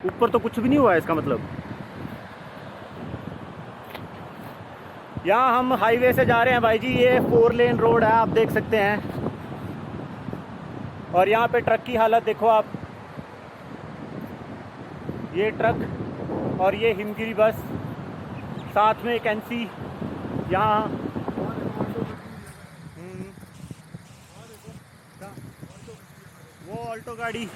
ऊपर तो कुछ भी नहीं हुआ है इसका मतलब। यहाँ हम हाईवे से जा रहे हैं भाई जी, ये 4 लेन रोड है, आप देख सकते हैं। और यहाँ पे ट्रक की हालत देखो आप, ये ट्रक और ये हिमगिरी बस, साथ में एक एनसी यहाँ। वो ऑल्टो गाड़ी